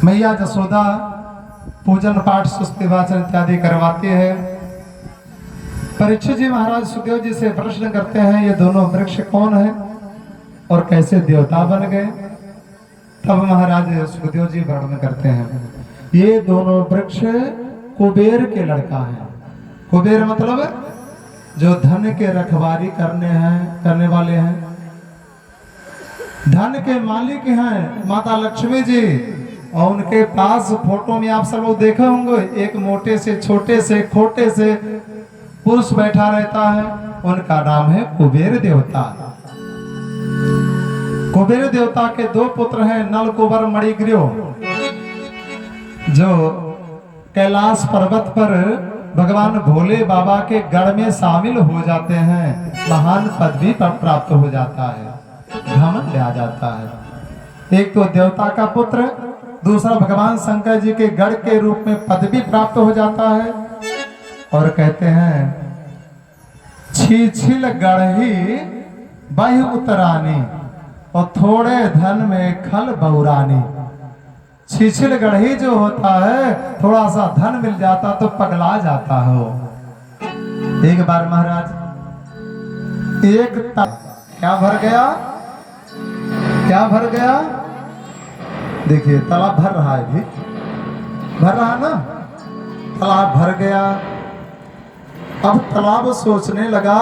मैया जसोदा पूजन पाठ सुस्ति वाचन इत्यादि करवाती है। परीक्षित जी महाराज सुखदेव जी से प्रश्न करते हैं, ये दोनों वृक्ष कौन है और कैसे देवता बन गए? तब महाराज सुखदेव जी वर्णन करते हैं, ये दोनों वृक्ष कुबेर के लड़का हैं। कुबेर मतलब जो धन के रखवारी करने वाले हैं, धन के मालिक हैं माता लक्ष्मी जी। और उनके पास फोटो में आप सब लोग देखे होंगे, एक मोटे से छोटे से खोटे से पुरुष बैठा रहता है, उनका नाम है कुबेर देवता। कुबेर देवता के दो पुत्र हैं, नल कुबर मणिग्रीव, जो कैलाश पर्वत पर भगवान भोले बाबा के गढ़ में शामिल हो जाते हैं, महान पदवी पर प्राप्त हो जाता है, घमंड आ जाता है। एक तो देवता का पुत्र, दूसरा भगवान शंकर जी के गढ़ के रूप में पदवी प्राप्त हो जाता है। और कहते हैं, छीछिल गढ़ही बह उतरानी और थोड़े धन में खल बौरानी। छीछिल गढ़ही जो होता है, थोड़ा सा धन मिल जाता तो पगला जाता हो। एक बार महाराज क्या भर गया, क्या भर गया? देखिए तालाब भर रहा है, भी भर रहा ना, तालाब भर गया। अब तालाब सोचने लगा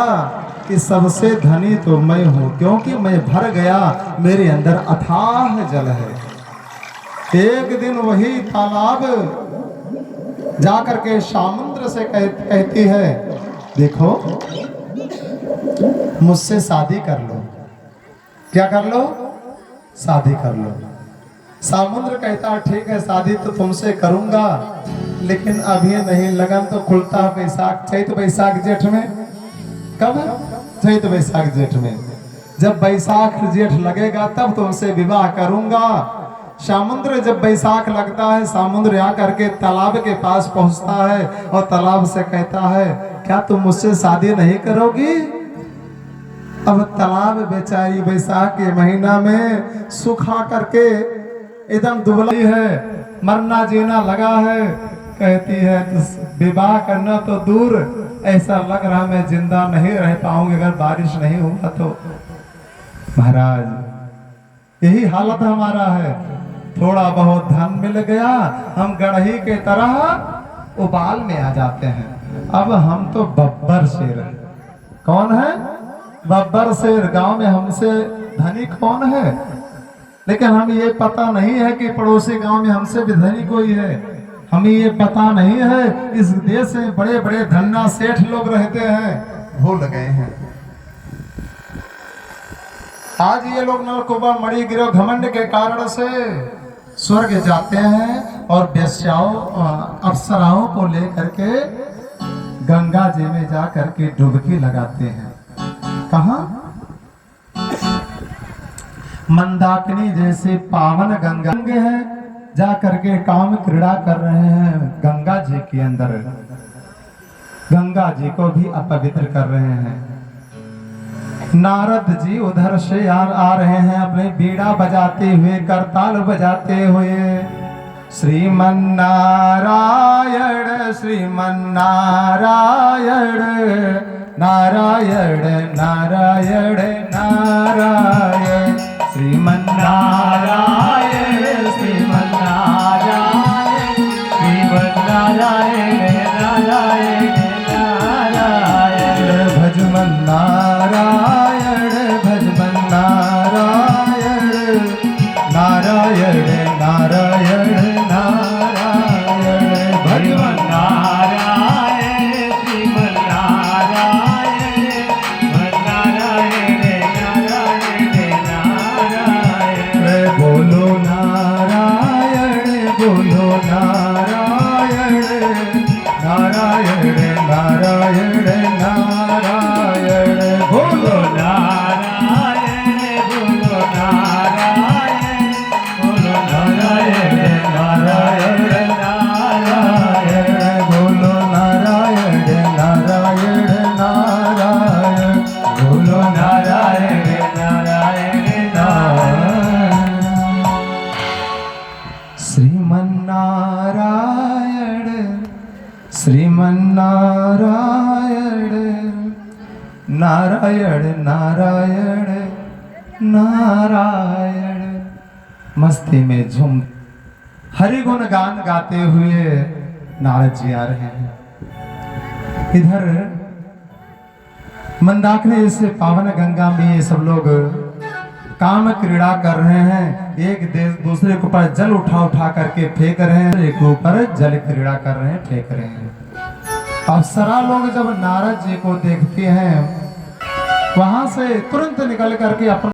कि सबसे धनी तो मैं हूं, क्योंकि मैं भर गया, मेरे अंदर अथाह जल है। एक दिन वही तालाब जाकर के समुद्र से कहती है, देखो मुझसे शादी कर लो। क्या कर लो? शादी कर लो। समुद्र कहता, ठीक है शादी तो तुमसे करूंगा, लेकिन अभी नहीं, लगन तो खुलता है बैसाख, चैत बैसाख जेठ में। कब? चैत बैसाख जेठ में। जब बैसाख जेठ लगेगा तब तुमसे विवाह करूंगा। समुद्र जब बैसाख लगता है, समुद्र आकर के तालाब के पास पहुंचता है और तालाब से कहता है, क्या तुम मुझसे शादी नहीं करोगी? अब तालाब बेचारी बैसाख के महीना में सूखा करके एकदम दुबली है, मरना जीना लगा है। कहती है, विवाह करना तो दूर, ऐसा लग रहा मैं जिंदा नहीं रह पाऊंगी अगर बारिश नहीं होगा तो। महाराज यही हालत हमारा है, थोड़ा बहुत धन मिल गया, हम गढ़ही के तरह उबाल में आ जाते हैं। अब हम तो बब्बर शेर हैं। कौन है? बब्बर शेर। गांव में हमसे धनी कौन है? लेकिन हम ये पता नहीं है कि पड़ोसी गांव में हमसे भी धनी कोई है। हमें ये पता नहीं है इस देश में बड़े बड़े धन्ना सेठ लोग रहते हैं, भूल गए हैं। आज ये लोग नलकुबर मणिग्रीव घमंड के कारण से स्वर्ग जाते हैं और वेश्याओं अप्सराओं को लेकर के गंगा जी में जा करके डुबकी लगाते हैं। कहाँ? मंदाकिनी जैसे पावन गंगा है, जा करके काम क्रीड़ा कर रहे हैं गंगा जी के अंदर, गंगा जी को भी अपवित्र कर रहे हैं। नारद जी उधर से आ रहे हैं अपने बीड़ा बजाते हुए, करताल बजाते हुए, श्रीमन्नारायण श्रीमन्नारायण नारायण नारायण नारायण श्रीमन्नारायण श्रीमन्नारायण श्रीमन्नारायण नारायण नारायण भजमन्नारायण भजमन्नारायण नारायण नारायण नारायण भजमन्नारायण श्रीमन्नारायण नारायण नारायण नारायण बोलो नारायण बोलो नारायण नारायण नारायण नारायण बोलो नारायण बोलो नारायण बोलो नारायण नारायण नारायण बोलो नारायण नारायण नारायण बोलो नारायण नारायण नारायण। श्रीमन्नारायण श्रीमन्नारायण नारायण नारायण नारायण। मस्ती में झूम हरि गुण गान गाते हुए नारद जी आ रहे हैं। इधर मंदाकिनी से पावन गंगा में ये सब लोग काम क्रीड़ा कर रहे हैं। एक दूसरे के ऊपर जल उठा उठा करके फेंक रहे हैं, एक ऊपर जल क्रीड़ा कर रहे हैं, फेंक रहे हैं। अप्सरा लोग जब नारद जी को देखते हैं वहां से तुरंत निकल करके अपना